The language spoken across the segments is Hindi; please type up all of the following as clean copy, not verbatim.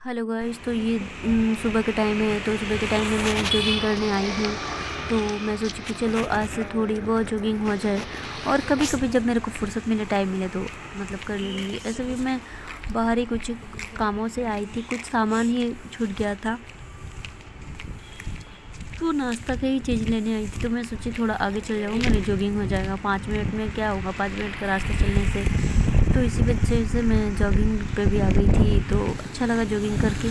Hello guys. तो ये सुबह के टाइम है, तो सुबह के टाइम में मैं जॉगिंग करने आई हूँ। तो मैं सोची कि चलो आज से थोड़ी बहुत जॉगिंग हो जाए, और कभी कभी जब मेरे को फुर्सत मिले, टाइम मिले तो मतलब कर लूँगी। ऐसे भी मैं बाहर ही कुछ कामों से आई थी, कुछ सामान ही छूट गया था, तो नाश्ता की ही चीज़ लेने आई थी। तो मैं सोची थोड़ा आगे चल जाऊँ, मेरी जॉगिंग हो जाएगा 5 मिनट में, क्या होगा 5 मिनट का रास्ता चलने से। तो इसी वजह से मैं जॉगिंग पे भी आ गई थी, तो अच्छा लगा जॉगिंग करके।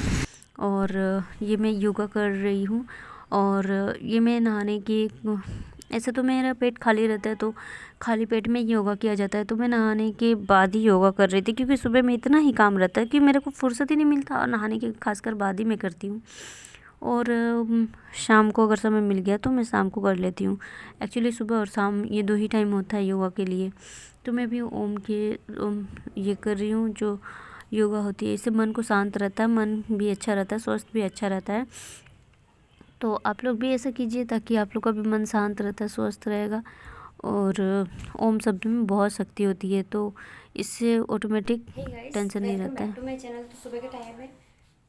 और ये मैं योगा कर रही हूँ, और ये मैं नहाने की ऐसे तो मेरा पेट खाली रहता है, तो खाली पेट में योगा किया जाता है। तो मैं नहाने के बाद ही योगा कर रही थी, क्योंकि सुबह में इतना ही काम रहता है कि मेरे को फुर्सत ही नहीं मिलता, और नहाने के खासकर बाद ही मैं करती हूँ। और शाम को अगर समय मिल गया तो मैं शाम को कर लेती हूँ। एक्चुअली सुबह और शाम ये दो ही टाइम होता है योगा के लिए। तो मैं भी ओम ये कर रही हूँ, जो योगा होती है। इससे मन को शांत रहता है, मन भी अच्छा रहता है, स्वास्थ्य भी अच्छा रहता है। तो आप लोग भी ऐसा कीजिए, ताकि आप लोग का भी मन शांत रहता है, स्वस्थ रहेगा। और ओम शब्द में बहुत शक्ति होती है, तो इससे ऑटोमेटिक हे गाइस, टेंशन नहीं वेलकम रहता बैक है। To my channel. तो सुबह के टाइम है,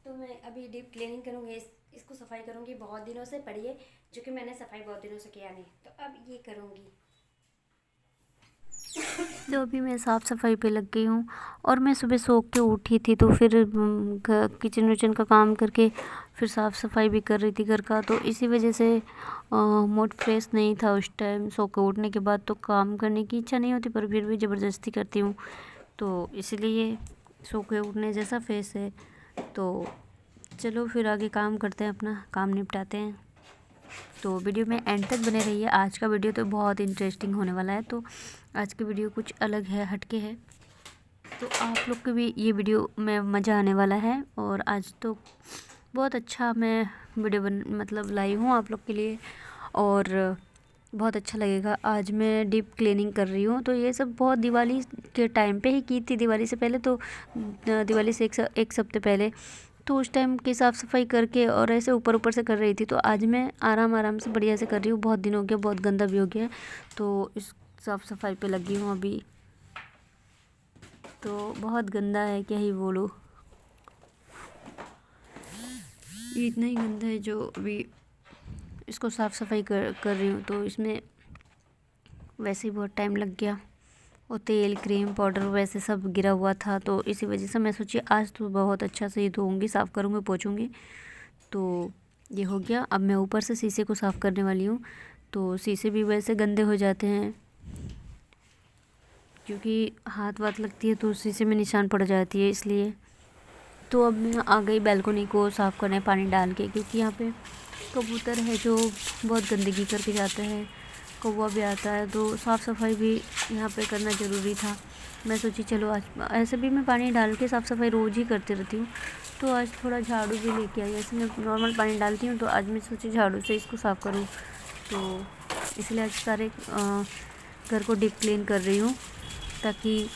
तो मैं अभी डीप क्लीनिंग करूँगी। इसको सफाई करूँगी। बहुत दिनों से पड़ी है, जो कि मैंने सफाई बहुत दिनों से किया नहीं, तो अब ये करूँगी। तो अभी मैं साफ़ सफाई पे लग गई हूँ। और मैं सुबह सो के उठी थी, तो फिर किचन विचन का काम करके फिर साफ़ सफाई भी कर रही थी घर का। तो इसी वजह से मूड फ्रेश नहीं था उस टाइम। सो के उठने के बाद तो काम करने की इच्छा नहीं होती, पर फिर भी ज़बरदस्ती करती हूँ, तो इसलिए सो के उठने जैसा फेस है। तो चलो फिर आगे काम करते हैं, अपना काम निपटाते हैं। तो वीडियो में एंड तक बने रहिए। आज का वीडियो तो बहुत इंटरेस्टिंग होने वाला है। तो आज की वीडियो कुछ अलग है, हटके है, तो आप लोग को भी ये वीडियो में मज़ा आने वाला है। और आज तो बहुत अच्छा मैं वीडियो मतलब लाई हूँ आप लोग के लिए, और बहुत अच्छा लगेगा। आज मैं डीप क्लीनिंग कर रही हूँ, तो ये सब बहुत दिवाली के टाइम पे ही की थी। दिवाली से पहले तो दिवाली से एक हफ्ते पहले, तो उस टाइम की साफ़ सफाई करके और ऐसे ऊपर ऊपर से कर रही थी। तो आज मैं आराम आराम से बढ़िया से कर रही हूँ। बहुत दिन हो गया, बहुत गंदा भी हो गया है, तो इस साफ़ सफाई पे लगी हूँ अभी। तो बहुत गंदा है, क्या ही बोलूँ, ये इतना ही गंदा है जो अभी इसको साफ़ सफाई कर रही हूँ। तो इसमें वैसे ही बहुत टाइम लग गया, और तेल क्रीम पाउडर वैसे सब गिरा हुआ था। तो इसी वजह से मैं सोची आज तो बहुत अच्छा से ये धोऊँगी, साफ़ करूँगी, पोंछूँगी। तो ये हो गया। अब मैं ऊपर से शीशे को साफ़ करने वाली हूँ। तो शीशे भी वैसे गंदे हो जाते हैं, क्योंकि हाथ वाथ लगती है तो शीशे में निशान पड़ जाती है, इसलिए। तो अब मैं आ गई बैल्कोनी को साफ़ करने पानी डाल के, क्योंकि यहाँ पे कबूतर है जो बहुत गंदगी करके जाता है, कौवा भी आता है, तो साफ़ सफाई भी यहाँ पे करना ज़रूरी था। मैं सोची चलो आज ऐसे भी मैं पानी डाल के साफ़ सफाई रोज़ ही करती रहती हूँ, तो आज थोड़ा झाड़ू भी लेके आई। ऐसे मैं नॉर्मल पानी डालती हूँ, तो आज मैं सोची झाड़ू से इसको साफ़ करूँ। तो इसलिए आज सारे घर को डीप क्लीन कर रही हूँ, ताकि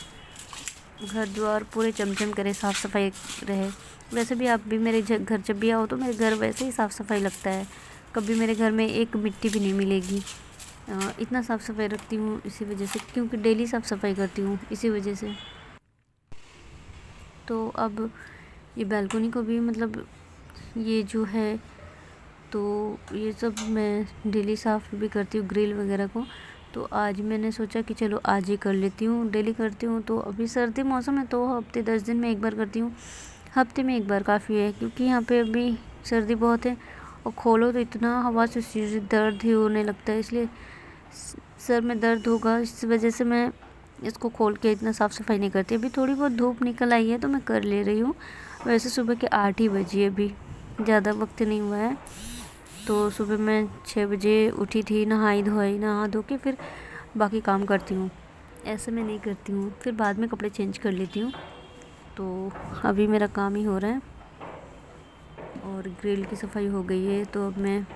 घर द्वार पूरे चमचम करे, साफ़ सफाई रहे। वैसे भी आप भी मेरे घर जब भी आओ तो मेरे घर वैसे ही साफ़ सफाई लगता है। कभी मेरे घर में एक मिट्टी भी नहीं मिलेगी। इतना साफ़ सफाई रखती हूँ इसी वजह से, क्योंकि डेली साफ़ सफाई करती हूँ इसी वजह से। तो अब ये बालकनी को भी मतलब ये जो है, तो ये सब मैं डेली साफ़ भी करती हूँ, ग्रिल वगैरह को। तो आज मैंने सोचा कि चलो आज ही कर लेती हूँ, डेली करती हूँ। तो अभी सर्दी मौसम है, तो हफ्ते 10 दिन में एक बार करती हूँ। हफ्ते में एक बार काफ़ी है, क्योंकि यहाँ पे अभी सर्दी बहुत है, और खोलो तो इतना हवा से सिर दर्द ही होने लगता है, इसलिए सर में दर्द होगा। इस वजह से मैं इसको खोल के इतना साफ़ सफाई नहीं करती। अभी थोड़ी बहुत धूप निकल आई है तो मैं कर ले रही हूँ। वैसे सुबह के 8 ही बजे, अभी ज़्यादा वक्त नहीं हुआ है। तो सुबह मैं 6 बजे उठी थी, नहाई धोई, नहा धो के फिर बाकी काम करती हूँ। ऐसे मैं नहीं करती हूँ, फिर बाद में कपड़े चेंज कर लेती हूँ। तो अभी मेरा काम ही हो रहा है, और ग्रिल की सफाई हो गई है। तो अब मैं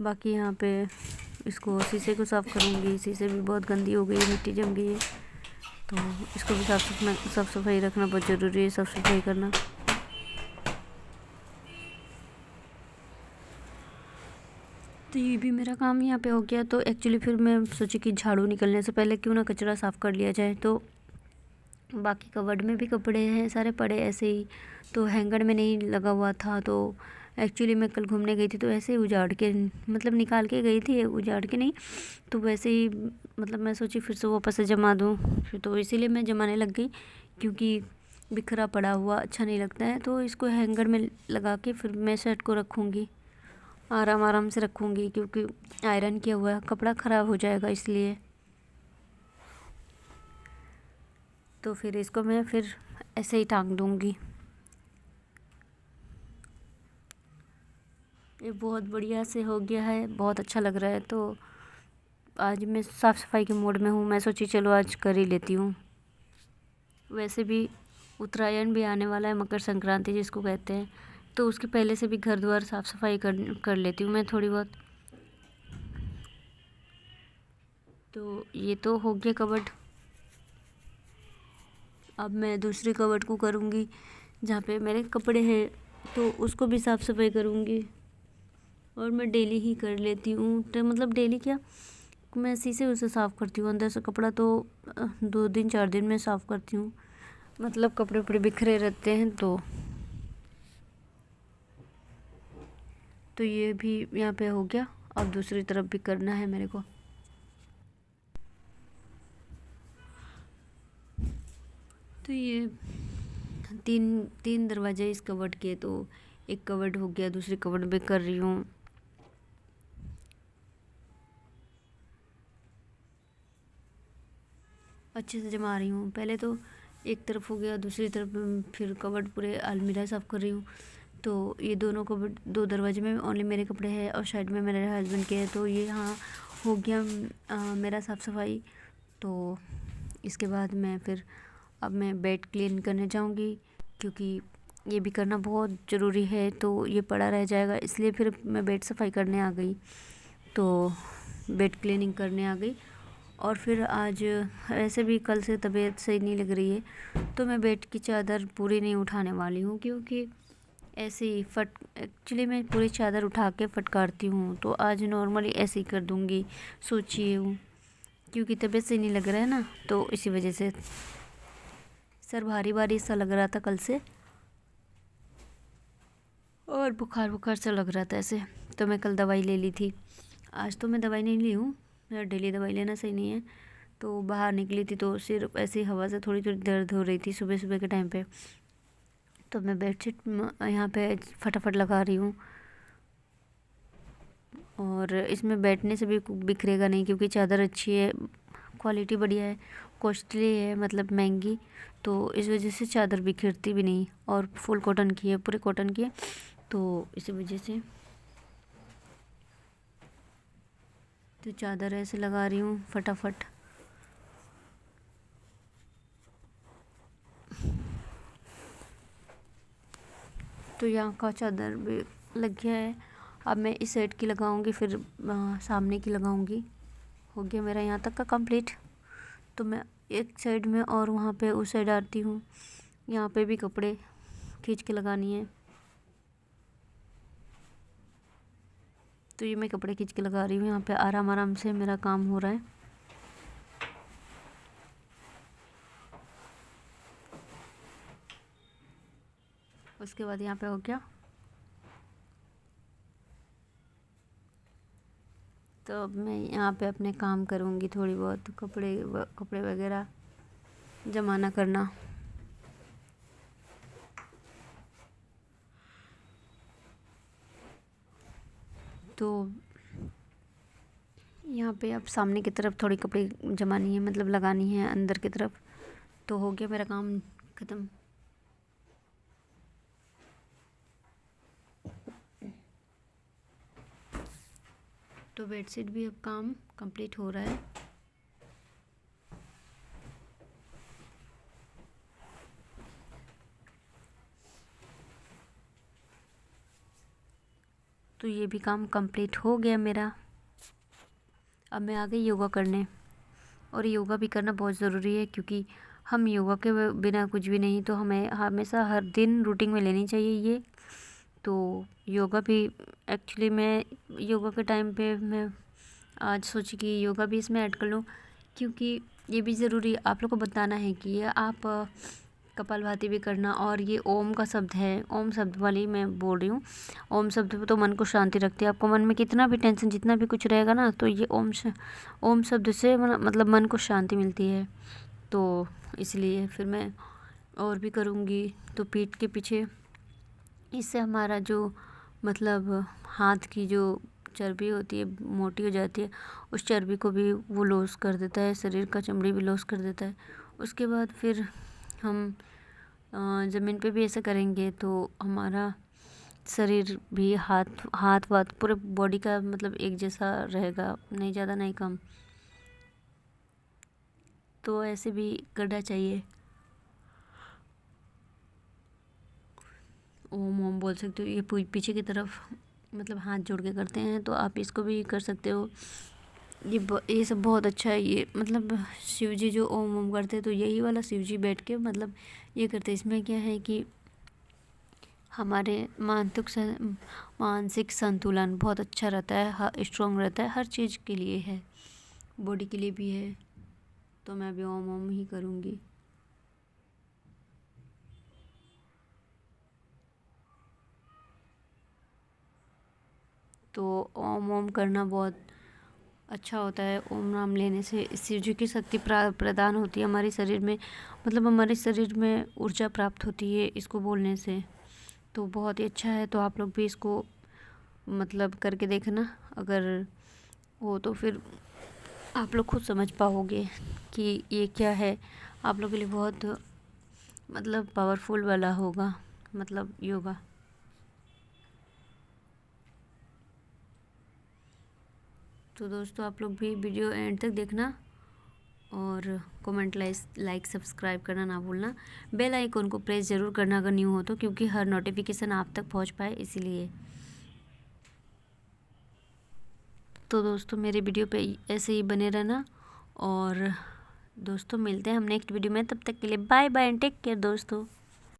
बाकी यहाँ पे इसको शीशे को साफ़ करूँगी। शीशे भी बहुत गंदी हो गई है, मिट्टी जम गई है, तो इसको भी साफ़ सफाई रखना बहुत ज़रूरी है, साफ़ सफाई करना। तो ये भी मेरा काम यहाँ पे हो गया। तो एक्चुअली फिर मैं सोची कि झाड़ू निकलने से पहले क्यों ना कचरा साफ़ कर लिया जाए। तो बाकी कबर्ड में भी कपड़े हैं सारे पड़े ऐसे ही, तो हैंगर में नहीं लगा हुआ था। तो एक्चुअली मैं कल घूमने गई थी तो ऐसे ही उजाड़ के मतलब निकाल के गई थी, उजाड़ के नहीं, तो वैसे ही मतलब मैं सोची फिर से वापस से जमा दूँ, फिर तो इसीलिए मैं जमाने लग गई, क्योंकि बिखरा पड़ा हुआ अच्छा नहीं लगता है। तो इसको हैंगर में लगा के फिर मैं शर्ट को रखूँगी, आराम आराम से रखूँगी, क्योंकि आयरन किया हुआ है, कपड़ा ख़राब हो जाएगा इसलिए। तो फिर इसको मैं फिर ऐसे ही टांग दूँगी। ये बहुत बढ़िया से हो गया है, बहुत अच्छा लग रहा है। तो आज मैं साफ़ सफाई के मूड में हूँ, मैं सोची चलो आज कर ही लेती हूँ। वैसे भी उत्तरायण भी आने वाला है, मकर संक्रांति जिसको कहते हैं, तो उसके पहले से भी घर द्वार साफ़ सफाई कर लेती हूँ मैं थोड़ी बहुत। तो ये तो हो गया कबर्ड। अब मैं दूसरे कबर्ड को करूँगी जहाँ पे मेरे कपड़े हैं, तो उसको भी साफ़ सफाई करूँगी। और मैं डेली ही कर लेती हूँ, तो मतलब डेली क्या, मैं शीशे उसे साफ़ करती हूँ, अंदर से कपड़ा तो 2 दिन 4 दिन में साफ़ करती हूँ, मतलब कपड़े उपड़े बिखरे रहते हैं। तो ये भी यहाँ पे हो गया। अब दूसरी तरफ भी करना है मेरे को। तो ये तीन तीन दरवाजे इस कबर्ड के, तो एक कबर्ड हो गया, दूसरी कबर्ड भी कर रही हूँ। अच्छे से जमा रही हूँ। पहले तो एक तरफ हो गया, दूसरी तरफ फिर कबर्ड पूरे अलमीरा साफ़ कर रही हूँ। तो ये दोनों कबर्ड, 2 दरवाजे में ओनली मेरे कपड़े हैं और साइड में मेरे हस्बैंड के हैं। तो ये यहाँ हो गया मेरा साफ़ सफाई। तो इसके बाद मैं फिर अब मैं बेड क्लीन करने जाऊँगी, क्योंकि ये भी करना बहुत ज़रूरी है, तो ये पड़ा रह जाएगा, इसलिए फिर मैं बेड सफाई करने आ गई। तो बेड क्लीनिंग करने आ गई। और फिर आज ऐसे भी कल से तबीयत सही नहीं लग रही है, तो मैं बेड की चादर पूरी नहीं उठाने वाली हूँ, क्योंकि ऐसे ही एक्चुअली मैं पूरी चादर उठा के फटकारती हूँ। तो आज नॉर्मली ऐसे ही कर दूँगी, सोचिए हूँ, क्योंकि तबीयत सही नहीं लग रहा है ना, तो इसी वजह से सर भारी भारी सा लग रहा था कल से, और बुखार बुखार सा लग रहा था ऐसे। तो मैं कल दवाई ले ली थी, आज तो मैं दवाई नहीं ली हूँ, मेरा डेली दवाई लेना सही नहीं है। तो बाहर निकली थी तो सिर्फ ऐसी हवा से थोड़ी थोड़ी दर्द हो रही थी सुबह सुबह के टाइम पे। तो मैं बेडशीट यहाँ पे फटाफट लगा रही हूँ, और इसमें बैठने से भी बिखरेगा नहीं, क्योंकि चादर अच्छी है, क्वालिटी बढ़िया है, कॉस्टली है, मतलब महंगी, तो इस वजह से चादर बिखरती भी नहीं, और फुल कॉटन की है, पूरे कॉटन की है, तो इसी वजह से तो चादर ऐसे लगा रही हूँ फटाफट। तो यहाँ का चादर भी लग गया है। अब मैं इस साइड की लगाऊंगी, फिर सामने की लगाऊंगी। हो गया मेरा यहाँ तक का कंप्लीट। तो मैं एक साइड में और वहाँ पे उस साइड आती हूँ, यहाँ पे भी कपड़े खींच के लगानी है। तो ये मैं कपड़े खींच के लगा रही हूँ, यहाँ पे आराम आराम से मेरा काम हो रहा है। उसके बाद यहाँ पे हो गया। तो अब मैं यहाँ पे अपने काम करूँगी, थोड़ी बहुत कपड़े वगैरह जमाना करना। तो यहाँ पे अब सामने की तरफ थोड़ी कपड़े जमानी है, मतलब लगानी है अंदर की तरफ। तो हो गया मेरा काम ख़त्म। तो बेडशीट भी अब काम कंप्लीट हो रहा है। तो ये भी काम कंप्लीट हो गया मेरा। अब मैं आ गई योगा करने, और योगा भी करना बहुत ज़रूरी है, क्योंकि हम योगा के बिना कुछ भी नहीं, तो हमें हमेशा हर दिन रूटीन में लेनी चाहिए ये। तो योगा भी एक्चुअली मैं योगा के टाइम पे मैं आज सोची कि योगा भी इसमें ऐड कर लूँ, क्योंकि ये भी ज़रूरी आप लोग को बताना है कि ये आप कपालभाति भी करना। और ये ओम का शब्द है, ओम शब्द वाली मैं बोल रही हूँ। ओम शब्द तो मन को शांति रखती है। आपको मन में कितना भी टेंशन जितना भी कुछ रहेगा ना, तो ये ओम शब्द से मतलब मन को शांति मिलती है। तो इसलिए फिर मैं और भी करूँगी। तो पीठ के पीछे, इससे हमारा जो मतलब हाथ की जो चर्बी होती है मोटी हो जाती है, उस चर्बी को भी वो लॉस कर देता है, शरीर का चमड़ी भी लॉस कर देता है। उसके बाद फिर हम ज़मीन पे भी ऐसा करेंगे तो हमारा शरीर भी हाथ वाथ पूरे बॉडी का मतलब एक जैसा रहेगा, नहीं ज़्यादा नहीं कम। तो ऐसे भी करना चाहिए। ओम ओम बोल सकते हो। ये पीछे की तरफ मतलब हाथ जोड़ के करते हैं, तो आप इसको भी कर सकते हो। ये सब बहुत अच्छा है। ये मतलब शिव जी जो ओम ओम करते हैं, तो यही वाला शिव जी बैठ के मतलब ये करते हैं। इसमें क्या है कि हमारे मानसिक संतुलन बहुत अच्छा रहता है, स्ट्रॉन्ग रहता है, हर चीज़ के लिए है, बॉडी के लिए भी है। तो मैं अभी ओम ओम ही करूँगी। तो ओम ओम करना बहुत अच्छा होता है। ओम नाम लेने से शिव जी की शक्ति प्रदान होती है हमारे शरीर में, मतलब हमारे शरीर में ऊर्जा प्राप्त होती है इसको बोलने से। तो बहुत ही अच्छा है। तो आप लोग भी इसको मतलब करके देखना, अगर हो तो फिर आप लोग खुद समझ पाओगे कि ये क्या है। आप लोग के लिए बहुत मतलब पावरफुल वाला होगा मतलब योगा। तो दोस्तों आप लोग भी वीडियो एंड तक देखना और कमेंट लाइक सब्सक्राइब करना ना भूलना। बेल आइकन को प्रेस ज़रूर करना अगर न्यू हो तो, क्योंकि हर नोटिफिकेशन आप तक पहुंच पाए इसीलिए। तो दोस्तों मेरे वीडियो पे ऐसे ही बने रहना। और दोस्तों मिलते हैं हम नेक्स्ट वीडियो में, तब तक के लिए bye bye and take care दोस्तों।